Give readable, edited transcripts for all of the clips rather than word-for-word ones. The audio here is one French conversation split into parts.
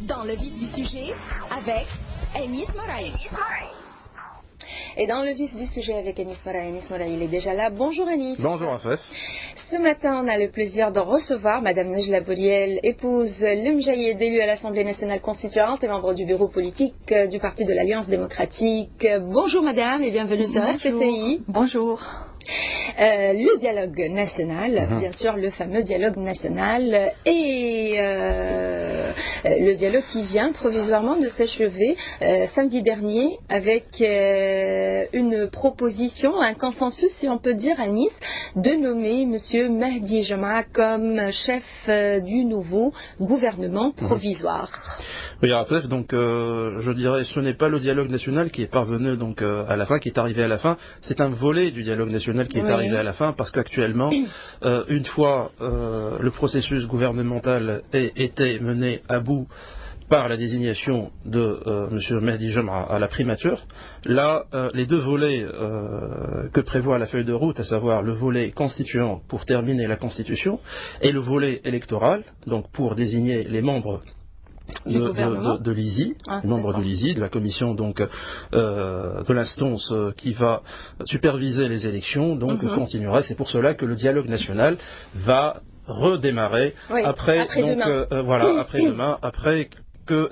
Dans le vif du sujet, avec Anis Moraï. Et dans le vif du sujet avec Anis Moraï, il est déjà là. Bonjour Anis. Bonjour Afef. Ce matin, on a le plaisir de recevoir Madame Nejla Bouriel, épouse l'Mjaïed, élue à l'Assemblée nationale constituante et membre du bureau politique du Parti de l'Alliance démocratique. Bonjour Madame et bienvenue sur RCCI. Bonjour. Le dialogue national, bien sûr, le fameux dialogue national et le dialogue qui vient provisoirement de s'achever samedi dernier avec une proposition, un consensus, si on peut dire, à Nice, de nommer M. Mahdi Jama comme chef du nouveau gouvernement provisoire. Oui, Afef, donc je dirais, ce n'est pas le dialogue national qui est parvenu donc à la fin, qui est arrivé à la fin, c'est un volet du dialogue national qui est arrivé à la fin, parce qu'actuellement, une fois le processus gouvernemental a été mené à bout par la désignation de M. Mahdi Jama à la primature, là, les deux volets que prévoit la feuille de route, à savoir le volet constituant pour terminer la Constitution, et le volet électoral, donc pour désigner les membres de l'ISI, membre de l'ISI, de la commission donc de l'instance qui va superviser les élections, donc continuera. C'est pour cela que le dialogue national va redémarrer après-demain, après que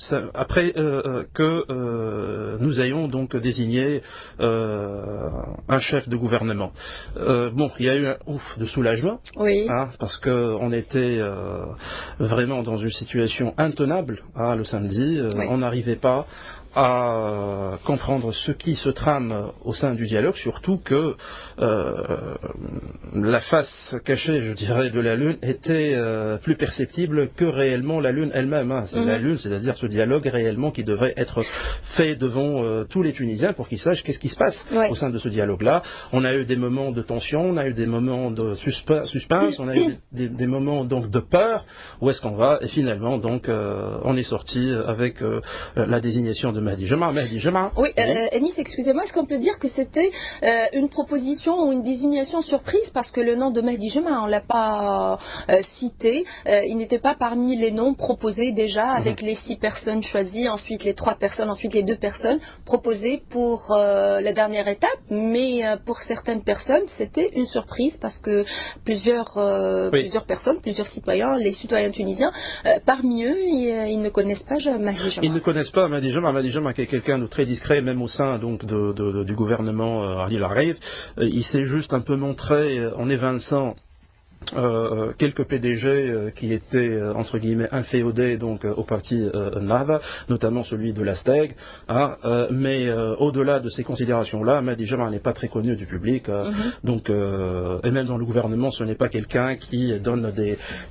nous ayons donc désigné un chef de gouvernement. Il y a eu un ouf de soulagement, parce qu'on était vraiment dans une situation intenable le samedi. On n'arrivait pas à comprendre ce qui se trame au sein du dialogue, surtout que la face cachée, je dirais, de la Lune était plus perceptible que réellement la Lune elle-même. C'est la Lune, c'est-à-dire ce dialogue réellement qui devrait être fait devant tous les Tunisiens pour qu'ils sachent qu'est-ce qui se passe au sein de ce dialogue-là. On a eu des moments de tension, on a eu des moments de suspense, on a eu des moments donc de peur. Où est-ce qu'on va? Et finalement, donc, on est sorti avec la désignation de Mahdi Jama. Oui, Anis, excusez-moi, est-ce qu'on peut dire que c'était une proposition ou une désignation surprise, parce que le nom de Mahdi Jama, on ne l'a pas cité, il n'était pas parmi les noms proposés déjà avec les 6 personnes choisies, ensuite les 3 personnes, ensuite les 2 personnes proposées pour la dernière étape, mais pour certaines personnes c'était une surprise parce que plusieurs personnes, plusieurs citoyens, les citoyens tunisiens, parmi eux, ils ne connaissent pas Mahdi Jama. Ils ne connaissent pas Mahdi Jama. Mahdi Jama qui est quelqu'un de très discret, même au sein donc du gouvernement Ali Larif. Il s'est juste un peu montré en évinçant quelques PDG qui étaient entre guillemets inféodés donc au parti Nahda, notamment celui de la STEG, mais au-delà de ces considérations-là, Mahdi Jama n'est pas très connu du public, donc et même dans le gouvernement, ce n'est pas quelqu'un qui donne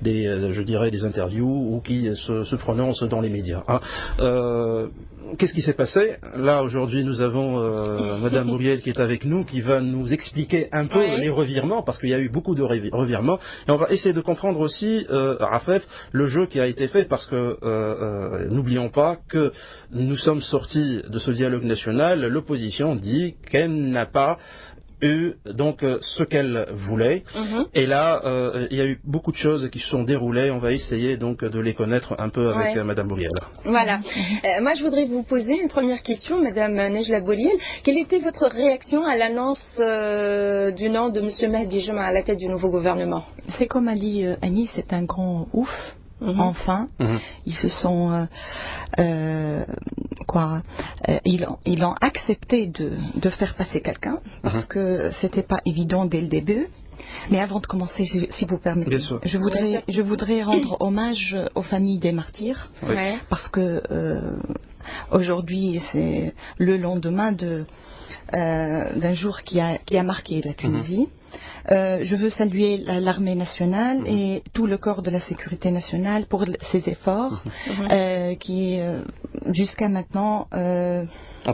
je dirais des interviews ou qui se prononce dans les médias. Qu'est-ce qui s'est passé? Là, aujourd'hui, nous avons Madame Bouriel qui est avec nous, qui va nous expliquer un peu les revirements, parce qu'il y a eu beaucoup de revirements. Et on va essayer de comprendre aussi, Afef, le jeu qui a été fait, parce que n'oublions pas que nous sommes sortis de ce dialogue national. L'opposition dit qu'elle n'a pas eu donc ce qu'elle voulait, et là il y a eu beaucoup de choses qui se sont déroulées. On va essayer donc de les connaître un peu avec Madame Bouriel. Voilà. Moi je voudrais vous poser une première question, Madame Nejla Bouriel. Quelle était votre réaction à l'annonce du nom de M. Mahdi Jama à la tête du nouveau gouvernement? C'est comme a dit Annie, c'est un grand ouf. Enfin, ils se sont ils ont accepté de faire passer quelqu'un, parce que c'était pas évident dès le début. Mais avant de commencer, si vous permettez, je voudrais rendre hommage aux familles des martyrs, parce que aujourd'hui c'est le lendemain d'un jour qui a marqué la Tunisie. Je veux saluer l'armée nationale et tout le corps de la sécurité nationale pour ses efforts qui jusqu'à maintenant ont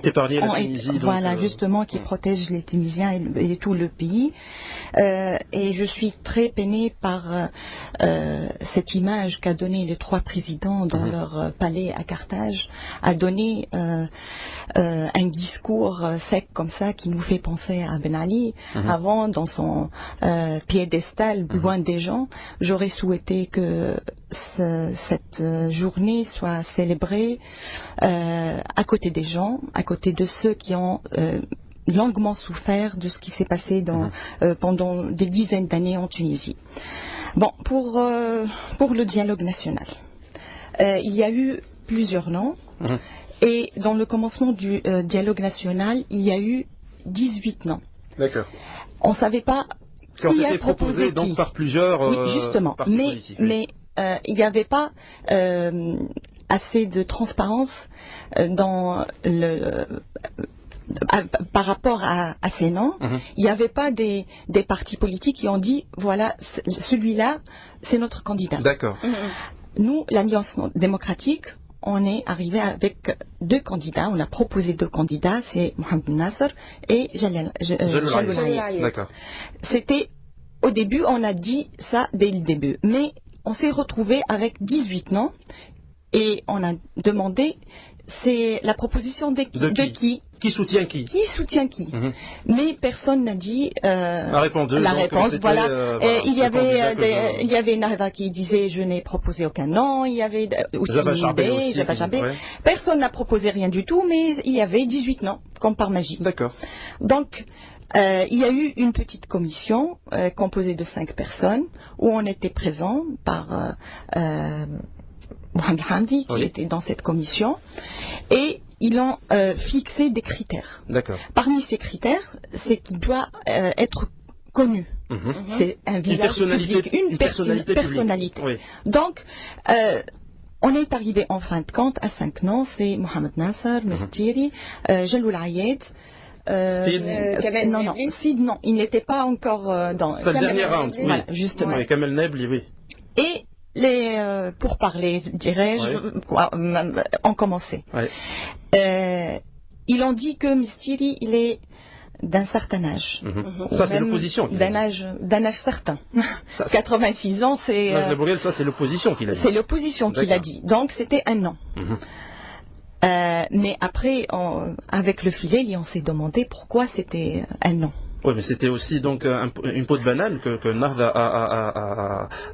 épargné la Tunisie. Justement, qui protègent les Tunisiens et tout le pays. Et je suis très peinée par cette image qu'a donnée les 3 présidents dans leur palais à Carthage, a donné un discours sec comme ça qui nous fait penser à Ben Ali avant dans son son piédestal loin des gens. J'aurais souhaité que cette journée soit célébrée à côté des gens, à côté de ceux qui ont longuement souffert de ce qui s'est passé pendant des dizaines d'années en Tunisie. Bon, pour le dialogue national, il y a eu plusieurs noms. Et dans le commencement du dialogue national, il y a eu 18 noms. D'accord. On ne savait pas qui a proposé qui. Donc par plusieurs oui, justement. partis politiques. Mais il n'y avait pas assez de transparence par rapport à ces noms. Il n'y avait pas des partis politiques qui ont dit voilà, celui-là, c'est notre candidat. D'accord. Nous, l'Alliance démocratique, on est arrivé avec 2 candidats. On a proposé 2 candidats, c'est Mohamed Nasser et Jalal Ayed. D'accord. C'était, au début, on a dit ça dès le début. Mais on s'est retrouvé avec 18 noms et on a demandé, c'est la proposition de qui. Qui soutient qui? Qui soutient qui? Mais personne n'a dit la réponse. Voilà. Il y avait Nahda qui disait je n'ai proposé aucun nom. Il y avait aussi Jabba Jabé. Personne n'a proposé rien du tout, mais il y avait 18 noms, comme par magie. D'accord. Donc il y a eu une petite commission composée de 5 personnes où on était présents par Mohamed Hamdi qui était dans cette commission et ils ont fixé des critères. D'accord. Parmi ces critères, c'est qu'il doit être connu. C'est un village public, une personnalité. Oui. Donc, on est arrivé en fin de compte à 5 noms. C'est Mohamed Nasser, Mestiri, Jalal Ayed. Sid, non, il n'était pas encore dans. C'est le dernier round. Voilà, justement. Oui, Kamel Nebli, oui. Et pour parler, dirais-je, ont commencé. Ils ont dit que Mestiri, il est d'un certain âge. Ça, c'est l'opposition. D'un âge certain. 86 ans, c'est. Ça, c'est l'opposition qui l'a dit. C'est l'opposition qui l'a dit. Donc, c'était un an. Mais après, avec le filet, on s'est demandé pourquoi c'était un an. Oui, mais c'était aussi donc une peau de banane que Nahda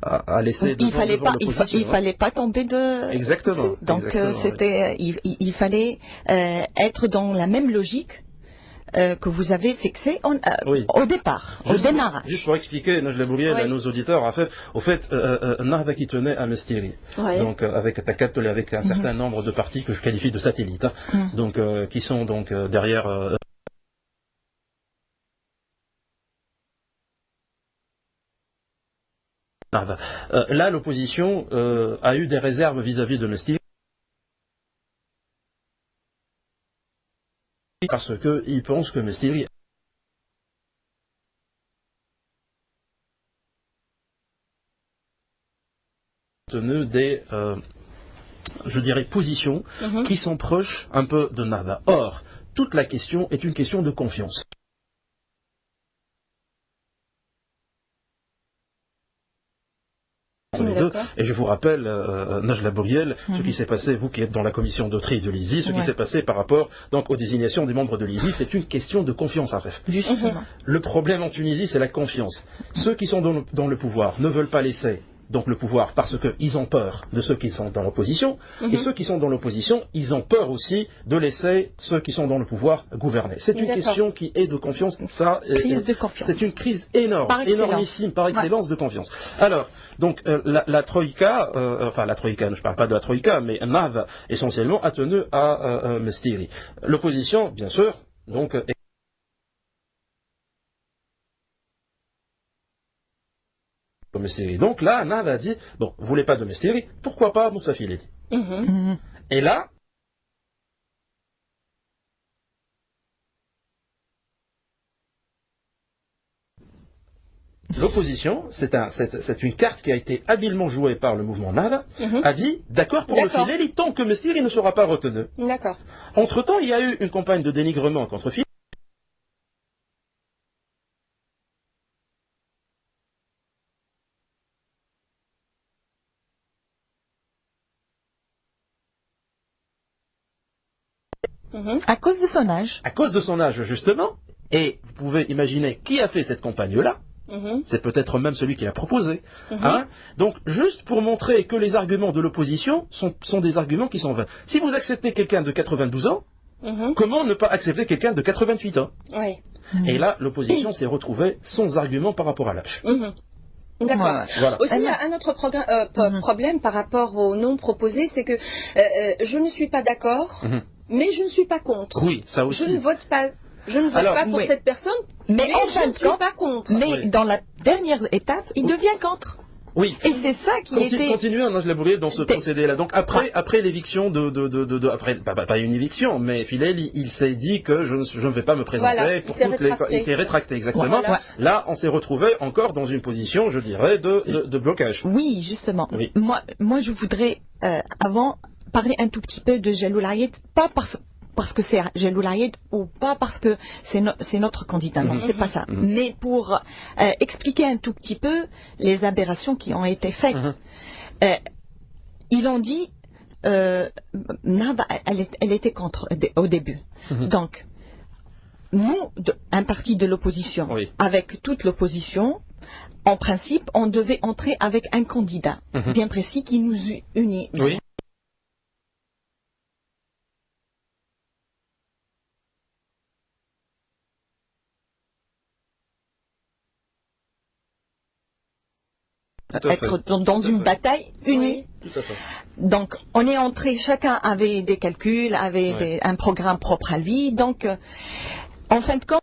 a laissé devant l'opposition. Il fallait pas tomber de. Exactement. Donc il fallait être dans la même logique que vous avez fixée au départ, au démarrage. Juste pour expliquer, Najla Bouriel, à nos auditeurs, au fait, Nahda qui tenait à Mestiri, donc avec Takatol et avec un certain nombre de partis que je qualifie de satellites, donc qui sont donc derrière. Là, l'opposition a eu des réserves vis-à-vis de Mestiri parce qu'ils pensent que Mestiri tenu des, je dirais, positions qui sont proches un peu de Nahda. Or, toute la question est une question de confiance. Et je vous rappelle, Najla Bouriel, ce qui s'est passé, vous qui êtes dans la commission de tri de l'ISI, ce qui s'est passé par rapport donc, aux désignations des membres de l'ISI, c'est une question de confiance à bref. Le problème en Tunisie, c'est la confiance. Ceux qui sont dans le pouvoir ne veulent pas laisser donc le pouvoir parce qu'ils ont peur de ceux qui sont dans l'opposition, et ceux qui sont dans l'opposition, ils ont peur aussi de laisser ceux qui sont dans le pouvoir gouverner. C'est une question qui est de confiance. Ça, crise de confiance. C'est une crise énorme, énormissime, par excellence de confiance. Alors, donc la Troïka, enfin la Troïka, je ne parle pas de la Troïka, mais Nahda essentiellement a tenu à Mestiri. L'opposition, bien sûr, donc Mestiri. Donc là, Nahda a dit, bon, vous voulez pas de Mestiri, pourquoi pas Moussa Fileli. Et là, l'opposition, c'est une carte qui a été habilement jouée par le mouvement Nahda, a dit, d'accord pour le Fileli, tant que Mestiri ne sera pas retenu. D'accord. Entre-temps, il y a eu une campagne de dénigrement contre Fileli. À cause de son âge. À cause de son âge, justement. Et vous pouvez imaginer qui a fait cette campagne-là. C'est peut-être même celui qui l'a proposé. Hein. Donc, juste pour montrer que les arguments de l'opposition sont des arguments qui sont vains. Si vous acceptez quelqu'un de 92 ans, comment ne pas accepter quelqu'un de 88 ans? Et là, l'opposition s'est retrouvée sans argument par rapport à l'âge. D'accord. Voilà. Aussi, il y a un autre problème par rapport au nom proposé, c'est que je ne suis pas d'accord, mais je ne suis pas contre. Oui, ça aussi. Je ne vote pas. Je ne vote pas pour cette personne, mais je ne suis pas contre. Mais dans la dernière étape, il devient contre. Oui. Et c'est ça qui était... Continuez à Najla dans ce procédé-là. Donc après l'éviction après pas une éviction, mais Filel, il s'est dit que je ne vais pas me présenter pour toutes les... Il s'est rétracté, exactement. Voilà. Là, on s'est retrouvé encore dans une position, je dirais, de blocage. Oui, justement. Oui. Moi, je voudrais, avant, parler un tout petit peu de Jalloul Ayed, pas parce que c'est Jalloul Ayed ou pas parce que c'est notre candidat, non, c'est pas ça. Mais pour expliquer un tout petit peu les aberrations qui ont été faites. Ils ont dit, Nahda, elle était contre au début. Donc, nous, un parti de l'opposition, avec toute l'opposition, en principe, on devait entrer avec un candidat bien précis qui nous unit. Oui. Être dans une bataille unie. Tout à fait. Donc, on est entré, chacun avait des calculs, avait un programme propre à lui. Donc, en fin de compte,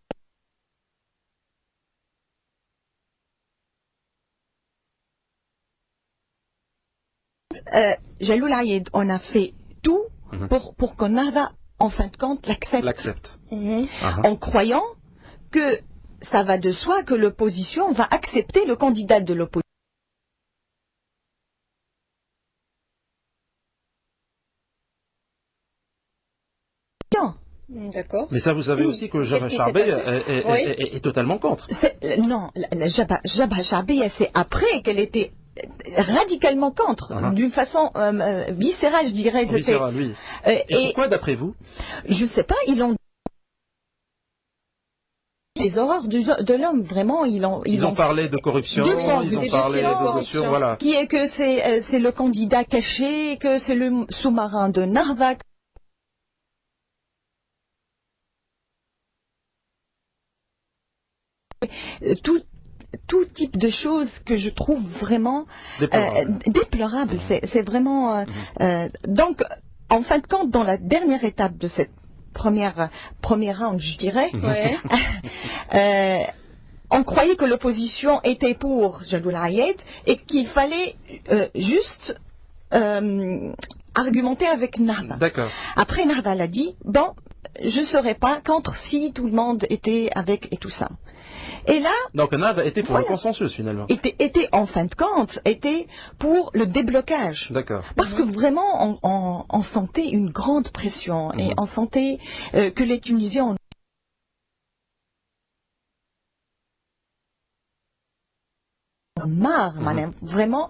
Jalloul Ayed, on a fait tout pour qu'on Nahda, en fin de compte, l'accepte. En croyant que ça va de soi que l'opposition va accepter le candidat de l'opposition. D'accord. Mais ça, vous savez aussi que Jabba Charbé est totalement contre. Non, Jabba Charbé, c'est après qu'elle était radicalement contre, d'une façon viscérale, je dirais. Viscérale, oui. Et pourquoi, d'après vous? Je ne sais pas, ils ont les horreurs de l'homme, vraiment, ils ont parlé de corruption, ils ont parlé de corruption, voilà. Qui est que c'est le candidat caché, que c'est le sous-marin de Narva. Tout type de choses que je trouve vraiment déplorables. C'est vraiment... donc, en fin de compte, dans la dernière étape de cette première round, je dirais, on croyait que l'opposition était pour Jalloul Ayed et qu'il fallait juste argumenter avec Nahda. D'accord. Après, Nahda l'a dit, bon, je ne serais pas contre si tout le monde était avec et tout ça. Et là, donc Nahda était pour le consensus finalement. Était en fin de compte, était pour le déblocage. D'accord. Parce que vraiment, on sentait une grande pression et on sentait que les Tunisiens ont marre, vraiment.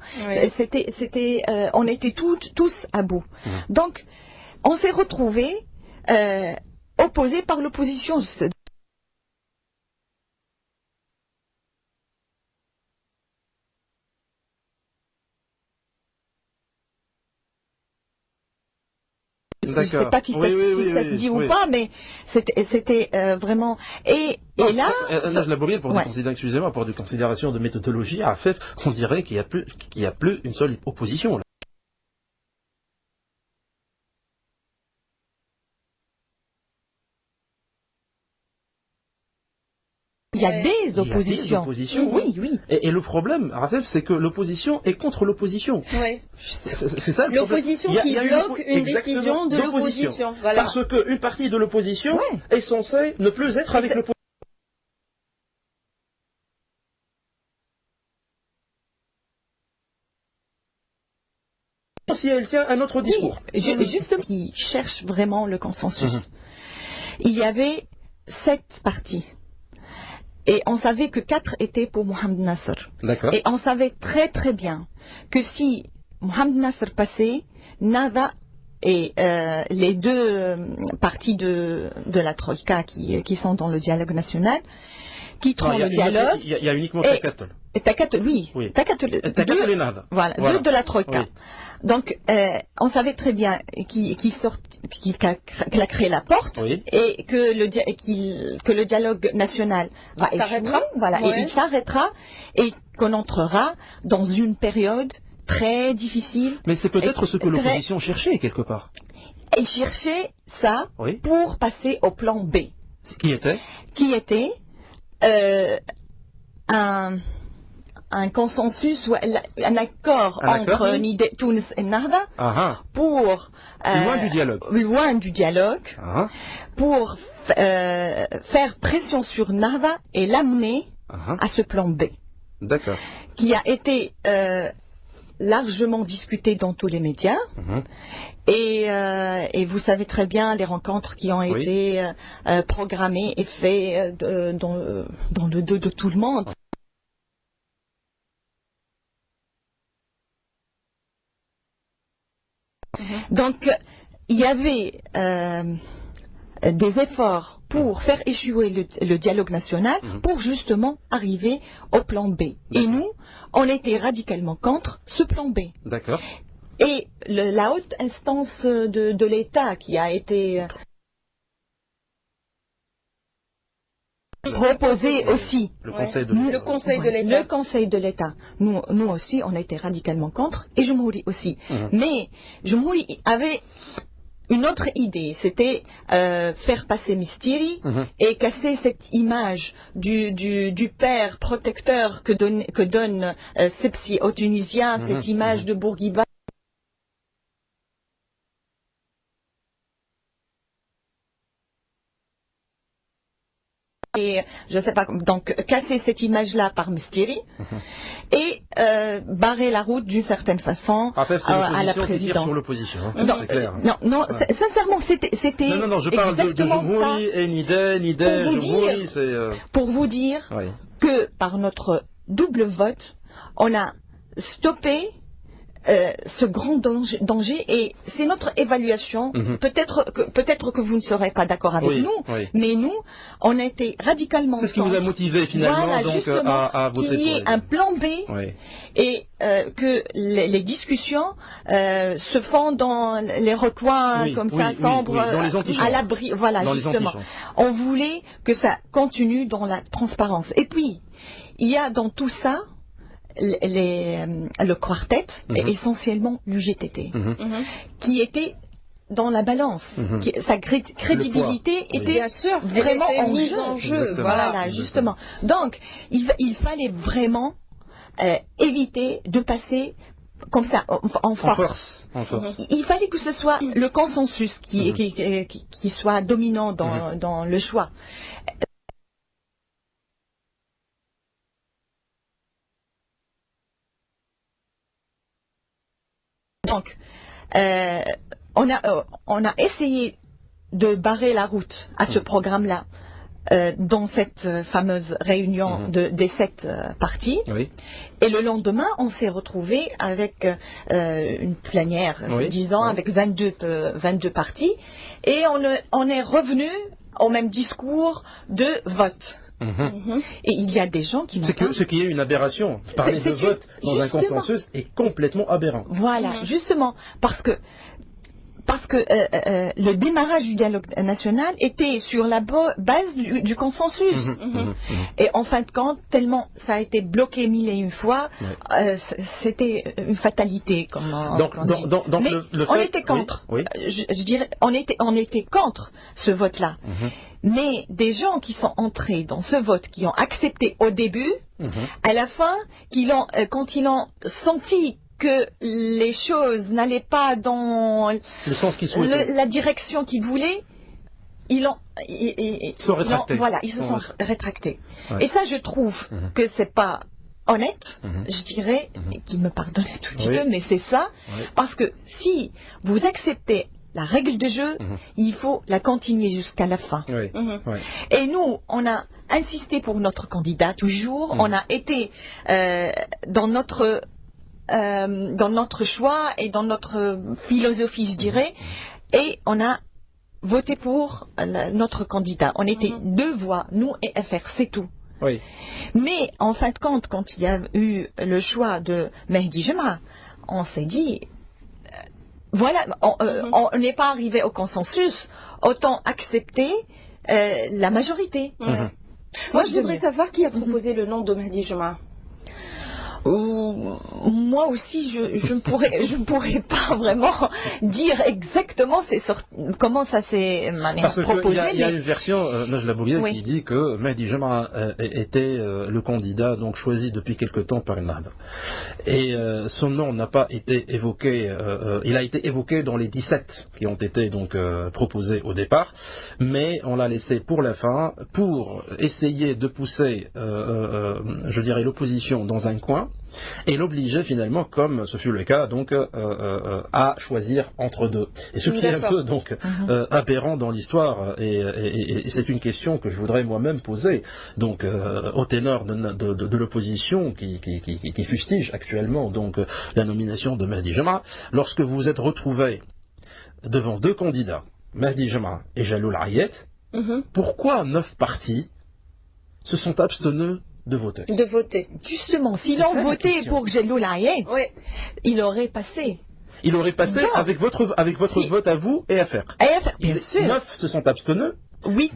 On était tous à bout. Donc, on s'est retrouvés opposés par l'opposition. Je ne sais pas si ça se dit ou pas, mais c'était vraiment... Et là... Excusez-moi, pour des considérations de méthodologie, en fait, on dirait qu'il n'y a plus une seule opposition. Là. Il y a des oppositions. Oui. Et le problème, Raphaël, c'est que l'opposition est contre l'opposition. Oui. C'est ça le problème. L'opposition qui bloque une décision de l'opposition. Voilà. Parce qu'une partie de l'opposition est censée ne plus être avec l'opposition. Si elle tient un autre discours. Juste qui cherche vraiment le consensus. Il y avait 7 partis. Et on savait que 4 étaient pour Mohamed Nasser. D'accord. Et on savait très très bien que si Mohamed Nasser passait, Nahda et les 2 partis de la Troïka qui sont dans le dialogue national, quitteront le dialogue. Il y a uniquement Takatol. Oui. Takatol et Nahda. Voilà, deux de la Troïka. Oui. Donc, on savait très bien qu'il a créé la porte et que le dialogue national va s'arrêtera. Voilà, et il s'arrêtera et qu'on entrera dans une période très difficile. Mais c'est peut-être ce que l'opposition cherchait quelque part. Elle cherchait ça pour passer au plan B. Qui était un consensus, un accord entre Tunis et Nahda pour loin du dialogue, pour faire pression sur Nahda et l'amener à ce plan B. D'accord. Qui a été largement discuté dans tous les médias. Et vous savez très bien les rencontres qui ont été programmées et faites dans le dos de tout le monde. Donc, il y avait des efforts pour faire échouer le dialogue national pour justement arriver au plan B. Et nous, on était radicalement contre ce plan B. D'accord. Et la haute instance de l'État qui a été proposée aussi. Le Conseil de l'État. Nous aussi, on a été radicalement contre, et Jumhouri aussi. Mais Jumhouri avait une autre idée, c'était faire passer Mistiri et casser cette image du père protecteur que donne Sepsi aux Tunisiens, cette image de Bourguiba. Et je sais pas, donc casser cette image-là par Mistiri et barrer la route d'une certaine façon à la présidence. Sur l'opposition, c'est clair. Non, sincèrement, c'était. Non, je parle de Jumhouri et Nidé, pour vous dire que par notre double vote, on a stoppé ce grand danger et c'est notre évaluation. Peut-être que vous ne serez pas d'accord avec nous, mais nous, on a été radicalement. C'est ce qui vous a motivé finalement à voter qu'il y ait un plan B et que les discussions se font dans les recoins sombres, à l'abri. Voilà, justement. On voulait que ça continue dans la transparence. Et puis, il y a dans tout ça le quartet et essentiellement l'UGTT qui était dans la balance. Sa crédibilité était bien sûr, vraiment en jeu. Voilà, justement. Donc, il fallait vraiment éviter de passer comme ça, en force. Il fallait que ce soit le consensus qui soit dominant dans le choix. Donc, on a essayé de barrer la route à ce programme-là dans cette fameuse réunion des 7 partis. Et le lendemain, on s'est retrouvé avec une plénière, disons, avec 22 partis. Et on est revenu au même discours de vote. Et il y a des gens qui ce qui est une aberration. Parler de vote dans un consensus est complètement aberrant. Voilà, justement, parce que le démarrage du dialogue national était sur la base du consensus. Et en fin de compte, tellement ça a été bloqué 1001 fois, c'était une fatalité. Mais on était contre. Je dirais, on était contre ce vote-là. Mais des gens qui sont entrés dans ce vote, qui ont accepté au début, à la fin, quand ils ont senti que les choses n'allaient pas dans le sens qu'ils souhaitaient, la direction qu'ils voulaient, ils se sont rétractés. Et ça, je trouve que c'est pas honnête, je dirais, qu'il me pardonne un tout petit peu, mais c'est ça, parce que si vous acceptez la règle de jeu, il faut la continuer jusqu'à la fin. Et nous, on a insisté pour notre candidat toujours, on a été dans notre choix et dans notre philosophie, je dirais, et on a voté pour notre candidat. On était 2 voix, nous et FR, c'est tout. Oui. Mais en fin de compte, quand il y a eu le choix de Mehdi Jema, on s'est dit, voilà, on n'est pas arrivé au consensus, autant accepter la majorité. Moi, je voudrais savoir qui a proposé le nom de Mehdi Jema. Moi aussi, je ne pourrais pas vraiment dire exactement comment ça s'est proposé. Parce qu'il y a une version, Najla Boulia, qui dit que Mehdi Jema était le candidat donc choisi depuis quelque temps par Ennahda. Et son nom n'a pas été évoqué, il a été évoqué dans les 17 qui ont été donc proposés au départ, mais on l'a laissé pour la fin, pour essayer de pousser, je dirais, l'opposition dans un coin, et l'obliger finalement, comme ce fut le cas, donc à choisir entre deux. Et ce qui est un peu donc aberrant dans l'histoire, et c'est une question que je voudrais moi-même poser donc au ténor de l'opposition qui fustige actuellement donc la nomination de Mehdi Jema. Lorsque vous vous êtes retrouvé devant deux candidats, Mehdi Jema et Jaloul Ayed, pourquoi 9 partis se sont abstenus de voter. Justement, s'ils ont voté pour Jaloul Ayed, il aurait passé. Il aurait passé avec votre vote à vous et à faire. Bien sûr. 9 se sont abstenus. 8.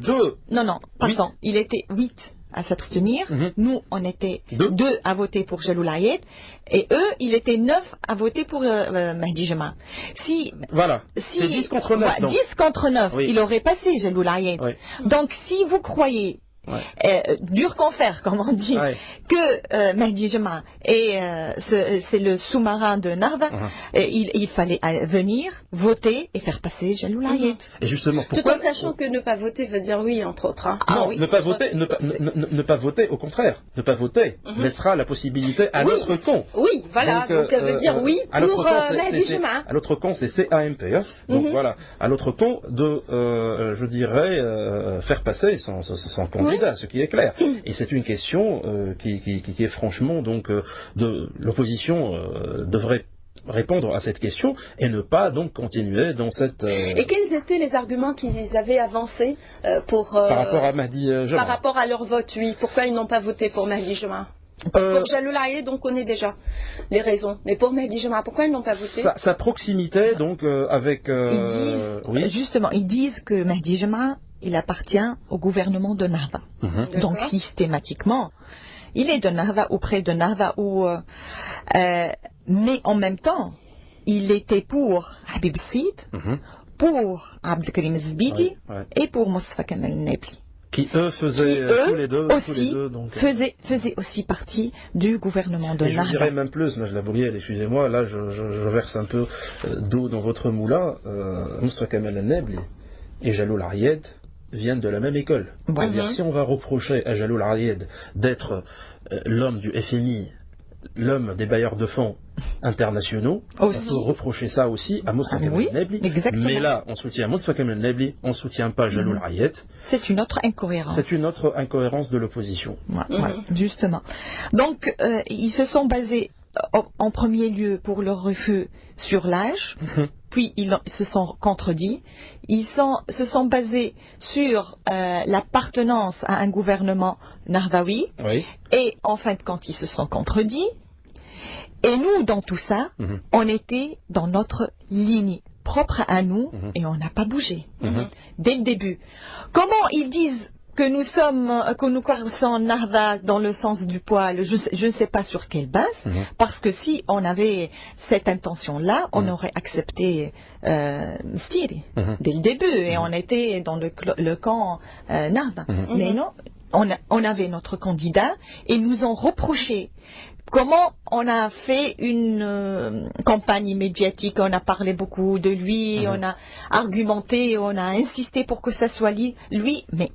Non, pardon. Il était 8 à s'abstenir. Nous, on était 2 à voter pour Jaloul Ayed. Et eux, il était 9 à voter pour Mehdi Jema. Voilà. C'est 10 contre 9. 10 contre 9. Il aurait passé Jaloul Ayed. Donc, si vous croyez dur qu'en faire, comme on dit, que Mehdi Jema c'est le sous-marin de Narva, il fallait venir, voter et faire passer Jaloul Ayed. Et justement, pourquoi... Tout en sachant que ne pas voter veut dire oui, entre autres. Non, ne pas voter, au contraire. Ne pas voter laissera la possibilité à l'autre camp. Oui, voilà, donc ça veut dire oui pour Mehdi Jema. À l'autre camp, c'est CAMP. Donc voilà, à l'autre camp de, je dirais, faire passer son candidat. Ce qui est clair. Et c'est une question qui est franchement donc de l'opposition devrait répondre à cette question et ne pas donc continuer dans cette... Et quels étaient les arguments qu'ils avaient avancés par rapport à Mehdi Jema, par rapport à leur vote, oui. Pourquoi ils n'ont pas voté pour Mehdi Jema? Pour Jaloul Ayed, on connaît déjà les raisons. Mais pour Mehdi Jema, pourquoi ils n'ont pas voté? Sa proximité donc avec... Justement, ils disent que Mehdi Jema, il appartient au gouvernement de Narva. Donc systématiquement, il est de Narva ou près de Narva, mais en même temps, il était pour Habib Sid, pour Abdelkarim Zbidi et pour Moustapha Kamel Nebli. Qui eux faisaient tous les deux faisaient aussi partie du gouvernement de Narva. Je dirais même plus, Najla Boulia, excusez-moi, là je verse un peu d'eau dans votre moulin. Moustapha Kamel Nebli et Jaloul Ayed viennent de la même école. C'est-à-dire, si on va reprocher à Jaloul Ayed d'être l'homme du FMI, l'homme des bailleurs de fonds internationaux, on peut reprocher ça aussi à Moustapha Kamel Nebli. Mais là, on soutient Moustapha Kamel Nebli, on ne soutient pas Jaloul Ayed. C'est une autre incohérence. C'est une autre incohérence de l'opposition. Justement. Donc, ils se sont basés en premier lieu pour leur refus sur l'âge, puis ils se sont contredits. Ils se sont basés sur l'appartenance à un gouvernement narvaoui, et en fin de compte, ils se sont contredits. Et nous, dans tout ça, on était dans notre ligne propre à nous, et on n'a pas bougé dès le début. Comment ils disent que nous croissons Narva dans le sens du poil, je ne sais pas sur quelle base, parce que si on avait cette intention-là, on aurait accepté Stiri dès le début, et on était dans le camp Narva. Mais non, on avait notre candidat, et ils nous ont reproché. Comment on a fait une campagne médiatique, on a parlé beaucoup de lui, on a argumenté, on a insisté pour que ça soit lui, mais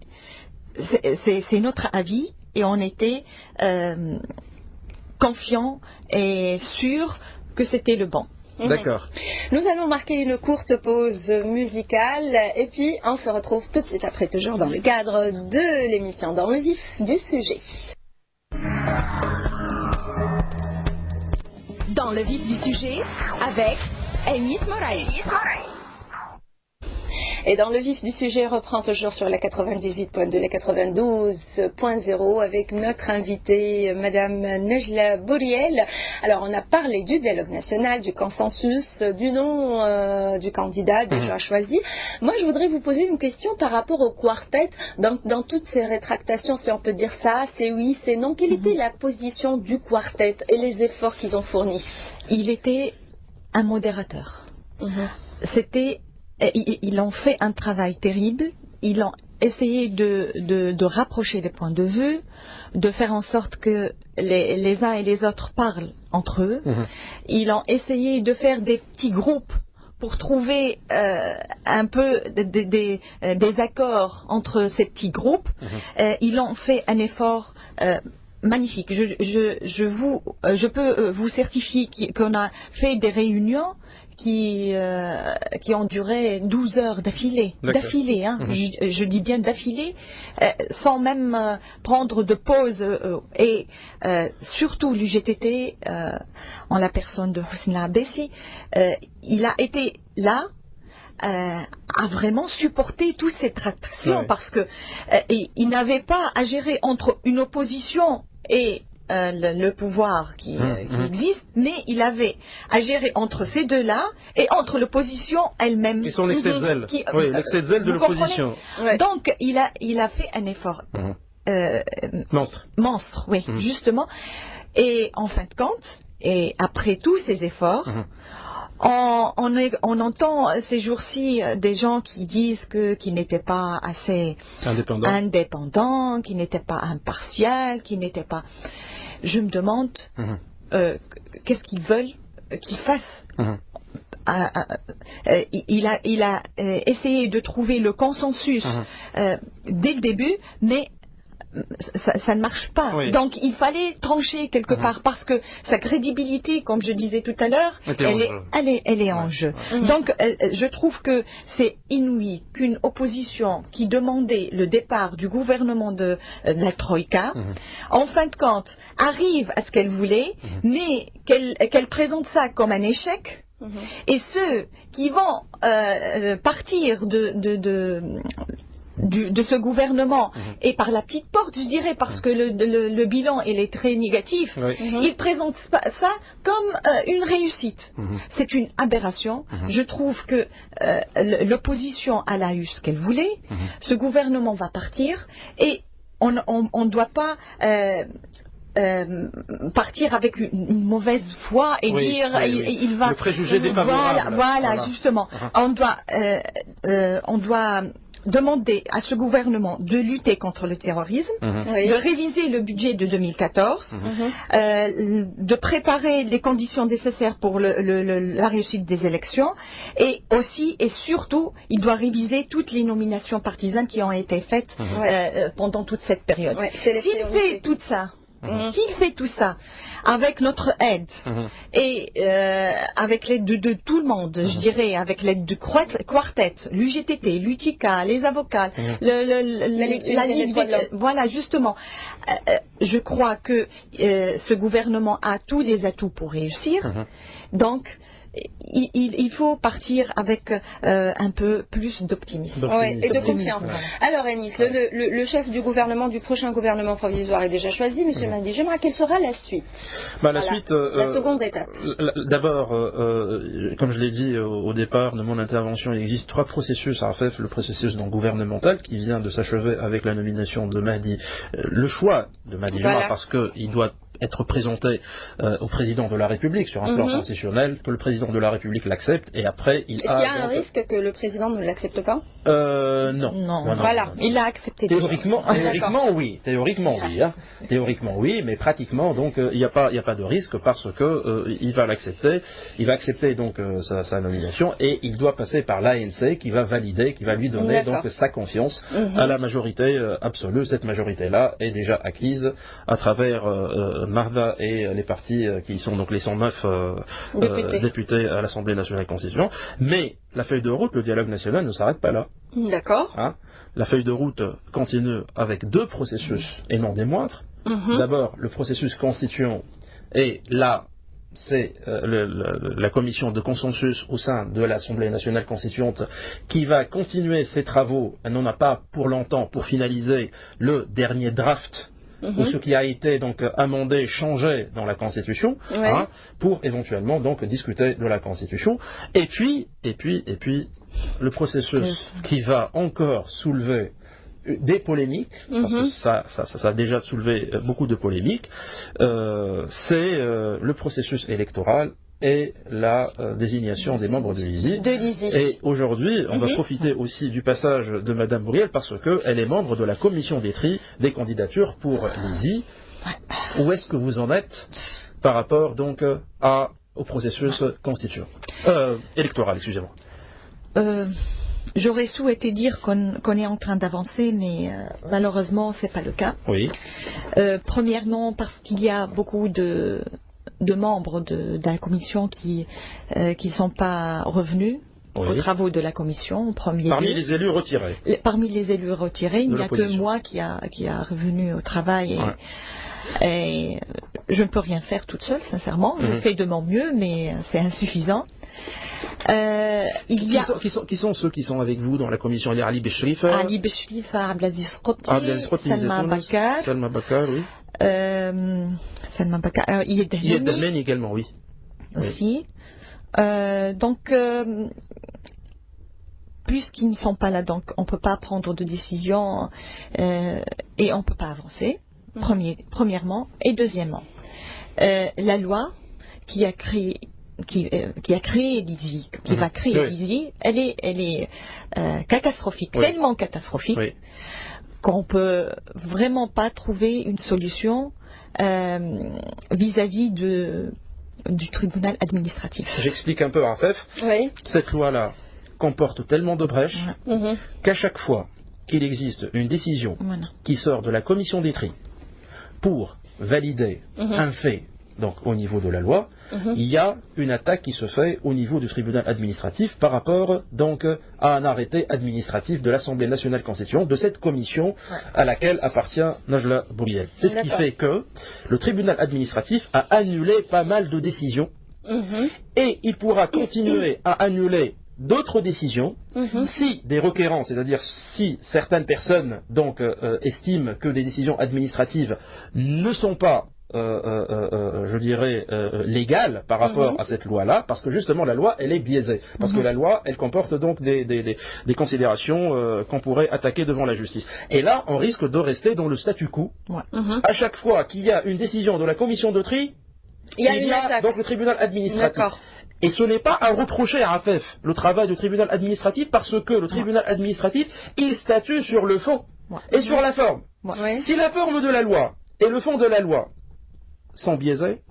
c'est notre avis, et on était confiants et sûrs que c'était le bon. D'accord. Nous allons marquer une courte pause musicale, et puis on se retrouve tout de suite après, toujours dans le cadre de l'émission Dans le vif du sujet. Dans le vif du sujet, avec Anis Moraï. Et dans le vif du sujet, on reprend toujours sur la 98.2, la 92.0 avec notre invitée, Madame Nejla Bouriel. Alors, on a parlé du dialogue national, du consensus, du nom du candidat déjà choisi. Moi, je voudrais vous poser une question par rapport au quartet. Dans toutes ces rétractations, si on peut dire ça, c'est oui, c'est non. Quelle était la position du quartet et les efforts qu'ils ont fournis? Il était un modérateur. Ils ont fait un travail terrible. Ils ont essayé de rapprocher les points de vue, de faire en sorte que les uns et les autres parlent entre eux. Ils ont essayé de faire des petits groupes pour trouver un peu des accords entre ces petits groupes. Ils ont fait un effort magnifique. Je peux vous certifier qu'on a fait des réunions qui ont duré 12 heures d'affilée. D'affilée, hein, je dis bien d'affilée, sans même prendre de pause. Et surtout l'UGTT, en la personne de Hosna Abessi, il a été là à vraiment supporter toutes ces tractations parce que il n'avait pas à gérer entre une opposition et le pouvoir qui existe, mais il avait à gérer entre ces deux-là et entre l'opposition elle-même. Et son excès de zèle. L'excès de zèle de l'opposition. Donc il a fait un effort monstre, oui, justement. Et en fin de compte, et après tous ces efforts, on entend ces jours-ci des gens qui disent qu'il n'était pas assez indépendant, qu'il n'était pas impartial, qu'il n'était pas... Je me demande qu'est-ce qu'ils veulent qu'il fasse. Il a essayé de trouver le consensus dès le début, mais ça ne marche pas. Donc il fallait trancher quelque part parce que sa crédibilité, comme je disais tout à l'heure, elle est en jeu. Donc je trouve que c'est inouï qu'une opposition qui demandait le départ du gouvernement de la Troïka, en fin de compte, arrive à ce qu'elle voulait, mais qu'elle présente ça comme un échec. Et ceux qui vont partir de ce gouvernement et par la petite porte, je dirais, parce que le bilan il est très négatif, ils présentent ça comme une réussite. C'est une aberration. Je trouve que l'opposition elle a eu ce qu'elle voulait. Ce gouvernement va partir et on ne doit pas partir avec une mauvaise foi et dire il va... Le préjugé défavorable. Voilà, justement. On doit demander à ce gouvernement de lutter contre le terrorisme, de réviser le budget de 2014, de préparer les conditions nécessaires pour la réussite des élections, et aussi et surtout, il doit réviser toutes les nominations partisanes qui ont été faites pendant toute cette période. S'il fait tout ça, s'il fait tout ça avec notre aide et avec l'aide de tout le monde, je dirais, avec l'aide du quartet, l'UGTT, l'UTICA, les avocats, la Ligue, voilà, justement, je crois que ce gouvernement a tous les atouts pour réussir. Donc, il faut partir avec un peu plus d'optimisme. Et de confiance. Alors, Anis, le chef du gouvernement, du prochain gouvernement provisoire est déjà choisi, M. Mahdi Jemra. Quelle sera la suite? La suite, la seconde étape. D'abord, comme je l'ai dit au départ de mon intervention, il existe 3 processus à RFF. Le processus gouvernemental qui vient de s'achever avec la nomination de Mahdi, le choix de Mahdi Jemra, parce qu'il doit être présenté au président de la République sur un plan constitutionnel, que le président de la République l'accepte, et après Est-ce qu'il y a un risque que le président ne l'accepte pas? Non. Voilà, il l'a accepté. Théoriquement oui. Théoriquement oui, mais pratiquement donc il n'y a pas de risque parce que il va l'accepter. Il va accepter donc sa nomination et il doit passer par l'ANC qui va valider, qui va lui donner donc sa confiance à la majorité absolue. Cette majorité-là est déjà acquise à travers Marda et les partis qui sont donc les 109 députés à l'Assemblée nationale constituante. Mais la feuille de route, le dialogue national ne s'arrête pas là. D'accord. La feuille de route continue avec 2 processus et non des moindres. D'abord, le processus constituant est là c'est la commission de consensus au sein de l'Assemblée nationale constituante qui va continuer ses travaux. Elle n'en a pas pour longtemps pour finaliser le dernier draft ou ce qui a été donc amendé, changé dans la Constitution, pour éventuellement donc discuter de la Constitution. Et puis le processus qui va encore soulever des polémiques, parce que ça a déjà soulevé beaucoup de polémiques, c'est le processus électoral et la désignation des membres de l'ISI. Et aujourd'hui, on va profiter aussi du passage de Madame Bouriel parce qu'elle est membre de la commission des tri des candidatures pour l'ISI. Où est-ce que vous en êtes par rapport donc au processus constituant électoral, excusez-moi. J'aurais souhaité dire qu'on est en train d'avancer, mais malheureusement, c'est pas le cas. Oui. Premièrement, parce qu'il y a beaucoup de membres de la commission qui sont pas revenus aux travaux de la commission. Parmi les élus retirés. Parmi les élus retirés, il n'y a que moi qui a revenu au travail. Et je ne peux rien faire toute seule, sincèrement. Je fais de mon mieux, mais c'est insuffisant. Qui sont ceux qui sont avec vous dans la commission? Ali Beshrifa, Abdelaziz Qotbi, Salma Bakar, oui. Salma Bakar. Alors, il y a Delmeni également, oui. Aussi. Donc, puisqu'ils ne sont pas là, donc on ne peut pas prendre de décision et on ne peut pas avancer. Premièrement. Et deuxièmement, la loi qui a créé l'ISI, qui va créer l'ISI, elle est catastrophique, tellement catastrophique qu'on ne peut vraiment pas trouver une solution vis-à-vis du tribunal administratif. J'explique un peu, Afef. Cette loi-là comporte tellement de brèches qu'à chaque fois qu'il existe une décision qui sort de la commission des tri pour valider un fait, donc au niveau de la loi, il y a une attaque qui se fait au niveau du tribunal administratif par rapport donc à un arrêté administratif de l'Assemblée nationale constituante de cette commission à laquelle appartient Najla Bouriel. C'est ce qui fait que le tribunal administratif a annulé pas mal de décisions et il pourra continuer à annuler d'autres décisions si des requérants, c'est-à-dire si certaines personnes donc estiment que des décisions administratives ne sont pas je dirais légales par rapport à cette loi-là, parce que justement la loi elle est biaisée, parce que la loi elle comporte donc des considérations qu'on pourrait attaquer devant la justice. Et là on risque de rester dans le statu quo. À chaque fois qu'il y a une décision de la commission de tri, il y a donc le tribunal administratif. Et ce n'est pas à reprocher à AFEF le travail du tribunal administratif, parce que le tribunal administratif, il statue sur le fond et sur la forme. Si la forme de la loi et le fond de la loi sont biaisés,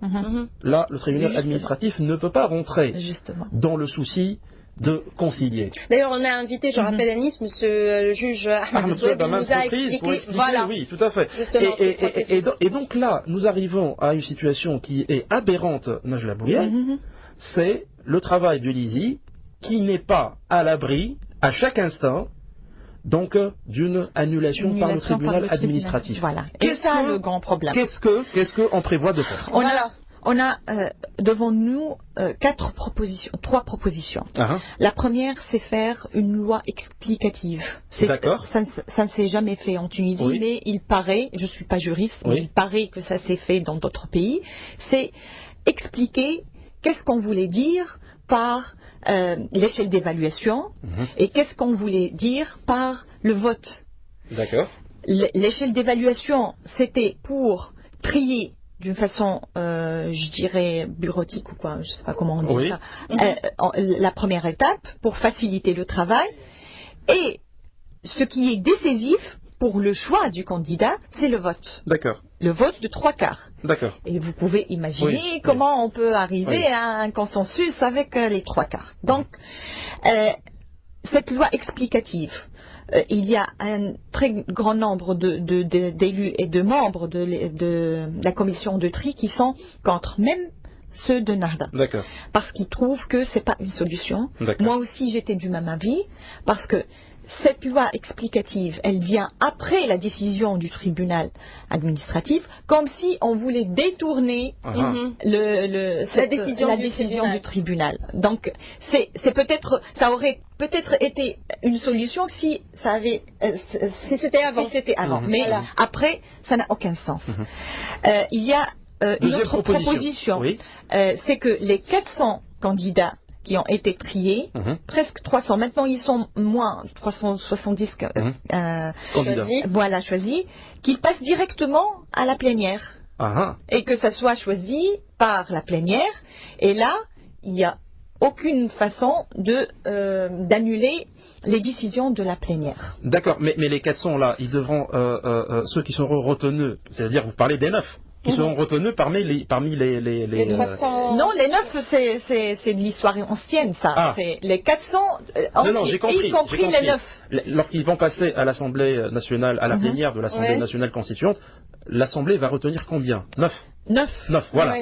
là, le tribunal administratif ne peut pas rentrer dans le souci de concilier. D'ailleurs, on a invité, je rappelle à Nice, monsieur le juge Ahmed Soueb, qui nous a expliqué. Voilà. Oui, tout à fait. Et donc là, nous arrivons à une situation qui est aberrante, Najla Bouriel. C'est le travail de l'ISI qui n'est pas à l'abri, à chaque instant, donc d'une annulation par le tribunal administratif. Voilà. Et ça, le grand problème. Qu'est-ce qu'on prévoit de faire? On a devant nous trois propositions. La première, c'est faire une loi explicative. D'accord. Ça ne s'est jamais fait en Tunisie, mais il paraît, je ne suis pas juriste, mais il paraît que ça s'est fait dans d'autres pays. C'est expliquer qu'est-ce qu'on voulait dire par l'échelle d'évaluation et qu'est-ce qu'on voulait dire par le vote. D'accord. L'échelle d'évaluation, c'était pour trier d'une façon, je dirais, bureautique ou quoi, je ne sais pas comment on dit ça, la première étape pour faciliter le travail. Et ce qui est décisif pour le choix du candidat, c'est le vote. D'accord. Le vote de 3/4. D'accord. Et vous pouvez imaginer comment on peut arriver à un consensus avec les 3/4. Donc, cette loi explicative, il y a un très grand nombre d'élus et de membres de la commission de tri qui sont contre, même ceux de Narda. D'accord. Parce qu'ils trouvent que ce n'est pas une solution. Moi aussi, j'étais du même avis, parce que cette loi explicative, elle vient après la décision du tribunal administratif, comme si on voulait détourner la décision du tribunal. Donc, ça aurait peut-être été une solution si c'était avant. Mais après, ça n'a aucun sens. Il y a une autre proposition. Oui. C'est que les 400 candidats qui ont été triés, presque 300, maintenant ils sont moins 370 choisis, qu'ils passent directement à la plénière. Et que ça soit choisi par la plénière, et là, il n'y a aucune façon d'annuler les décisions de la plénière. D'accord, mais les 400 là, ils devront, ceux qui seront retenus, c'est-à-dire vous parlez des 9 qui seront retenus parmi les 300... Non, les 9 c'est de l'histoire ancienne, ça. C'est les 400 j'ai compris, y compris les 9. Lorsqu'ils vont passer à l'Assemblée nationale, à la plénière de l'Assemblée nationale constituante, l'Assemblée va retenir combien? 9, voilà.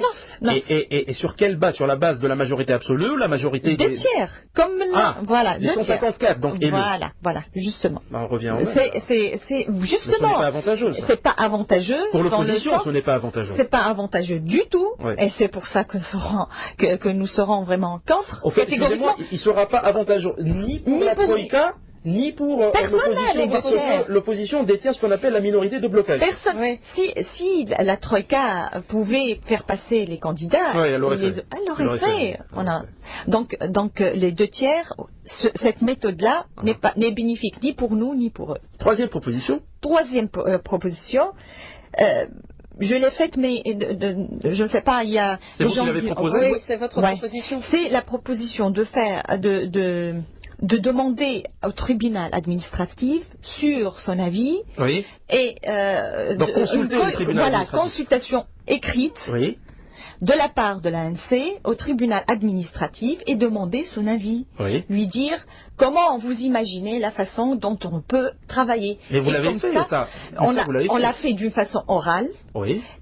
Et sur quelle base? Sur la base de la majorité absolue ou la majorité des tiers, comme voilà, 254 donc élus. Voilà, justement. On revient. C'est justement. Ce n'est pas avantageux. C'est pas avantageux. Pour l'opposition, ce n'est pas avantageux. C'est pas avantageux du tout. Et c'est pour ça que nous serons vraiment contre. Au fait, excusez-moi, il ne sera pas avantageux ni pour la Troïka, ni pour l'opposition, l'opposition détient ce qu'on appelle la minorité de blocage. Personne. Si la Troïka pouvait faire passer les candidats, elle l'aurait fait. Donc les 2 tiers, cette méthode-là n'est bénéfique ni pour nous ni pour eux. Troisième proposition. Je l'ai faite, mais je ne sais pas, il y a... C'est vous qui l'avez proposée? Oui, c'est votre proposition. C'est la proposition de demander au tribunal administratif sur son avis et donc consulter le tribunal administratif. Consultation écrite de la part de l'ANC au tribunal administratif et demander son avis, lui dire comment vous imaginez la façon dont on peut travailler. Mais vous l'avez fait, ça. On l'a fait d'une façon orale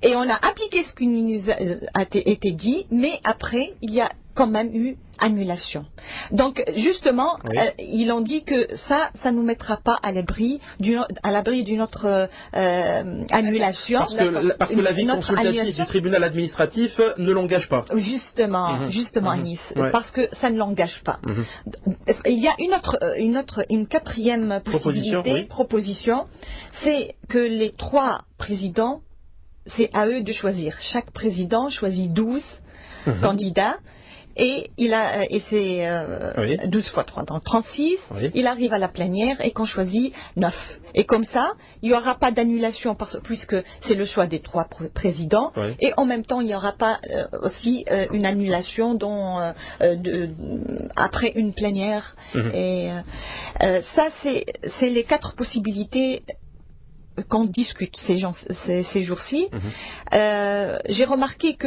et on a appliqué ce qui nous a été dit, mais après il y a quand même eu annulation. Donc justement, ils ont dit que ça nous mettra pas à l'abri d'une autre annulation. Parce que l'avis consultatif du tribunal administratif ne l'engage pas. Justement, Anis, parce que ça ne l'engage pas. Il y a une quatrième proposition, c'est que les 3 présidents, c'est à eux de choisir. Chaque président choisit 12 candidats. Et c'est 12 fois 3, donc 36. Il arrive à la plénière et qu'on choisit 9. Et comme ça, il n'y aura pas d'annulation puisque c'est le choix des 3 présidents. Et en même temps, il n'y aura pas aussi une annulation après une plénière. Et ça, c'est les 4 possibilités qu'on discute ces jours-ci. J'ai remarqué que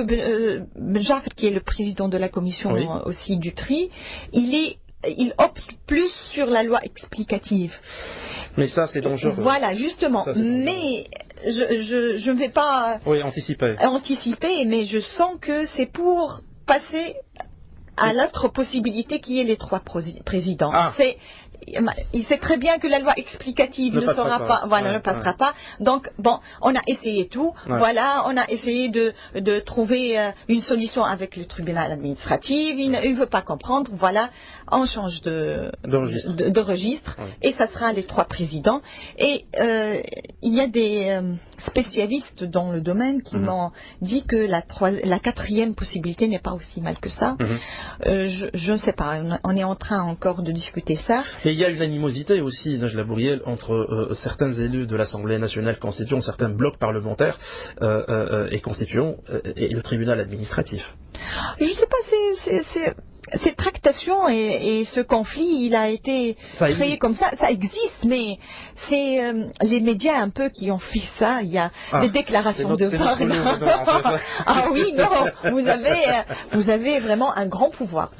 Benjafr, qui est le président de la commission aussi du tri, il opte plus sur la loi explicative. Mais ça, c'est dangereux. Voilà, justement. Mais je ne vais pas anticiper, mais je sens que c'est pour passer à l'autre possibilité qui est les 3 présidents. Il sait très bien que la loi explicative ne passera pas. Donc, on a essayé tout. On a essayé de trouver une solution avec le tribunal administratif. Il ne veut pas comprendre. On change de registre. Et ça sera les 3 présidents. Et il y a des spécialistes dans le domaine qui m'ont dit que la 4e possibilité n'est pas aussi mal que ça. Je ne sais pas. On est en train encore de discuter ça. Et il y a une animosité aussi, Najla Bouriel, entre certains élus de l'Assemblée nationale constituant, certains blocs parlementaires et constituants et le tribunal administratif. Je ne sais pas, cette tractation et ce conflit, il a été créé comme ça. Ça existe, mais c'est les médias un peu qui ont fait ça. Il y a des déclarations de Varna. Oui, non, vous avez vraiment un grand pouvoir.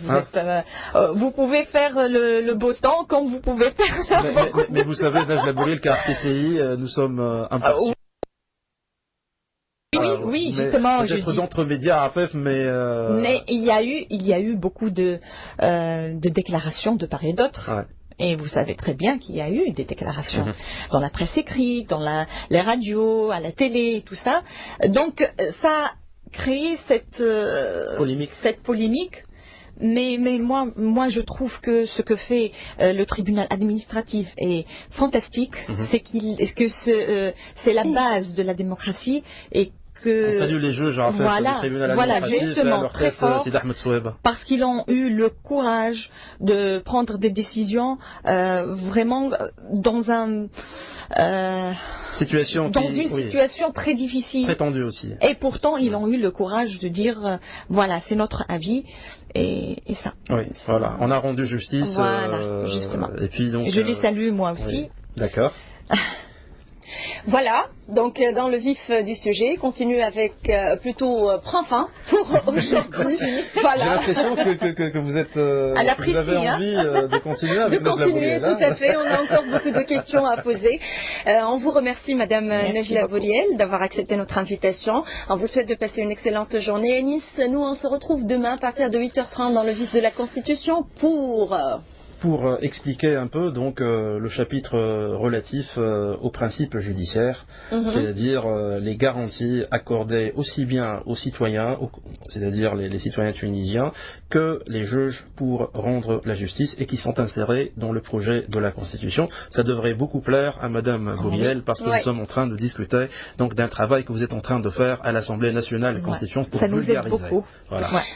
Vous pouvez faire le beau temps comme vous pouvez faire mais vous savez, Najla Bouriel, qu'à RTCI, nous sommes impartiaux. Oui, justement. Peut-être d'autres médias à FF, mais il y a eu beaucoup de déclarations de part et d'autre. Et vous savez très bien qu'il y a eu des déclarations dans la presse écrite, dans les radios, à la télé, tout ça. Donc ça a créé cette polémique. Mais moi, je trouve que ce que fait le tribunal administratif est fantastique. C'est la base de la démocratie et on salue les juges du tribunal administratif, justement, très fort, parce qu'ils ont eu le courage de prendre des décisions vraiment dans une situation très difficile. Très tendue aussi. Et pourtant, ils ont eu le courage de dire, voilà, c'est notre avis. Et ça. Oui, voilà. On a rendu justice. Voilà, justement. Et puis donc. Je les salue moi aussi. Oui. D'accord. Voilà, donc dans le vif du sujet, continue avec plutôt prend fin pour aujourd'hui. Voilà. J'ai l'impression que vous êtes, vous avez envie de continuer avec Najla Bouriel. Tout à fait, on a encore beaucoup de questions à poser. On vous remercie Madame Najla Bouriel d'avoir accepté notre invitation. On vous souhaite de passer une excellente journée. Et Nice, nous on se retrouve demain à partir de 8h30 dans le vif de la Constitution pour expliquer un peu donc le chapitre relatif aux principes judiciaires, c'est-à-dire les garanties accordées aussi bien aux citoyens, c'est-à-dire les citoyens tunisiens, que les juges pour rendre la justice et qui sont insérés dans le projet de la Constitution. Ça devrait beaucoup plaire à Madame Bouriel parce que nous sommes en train de discuter donc d'un travail que vous êtes en train de faire à l'Assemblée nationale de Constitution pour vulgariser. Ça nous aide beaucoup.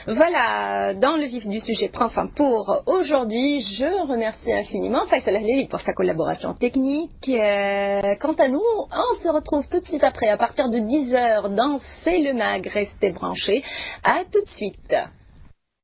Voilà, dans le vif du sujet prend fin pour aujourd'hui. Je remercie infiniment Faisal Ahleli pour sa collaboration technique. Quant à nous, on se retrouve tout de suite après à partir de 10h dans C'est le Mag. Restez branchés. À tout de suite.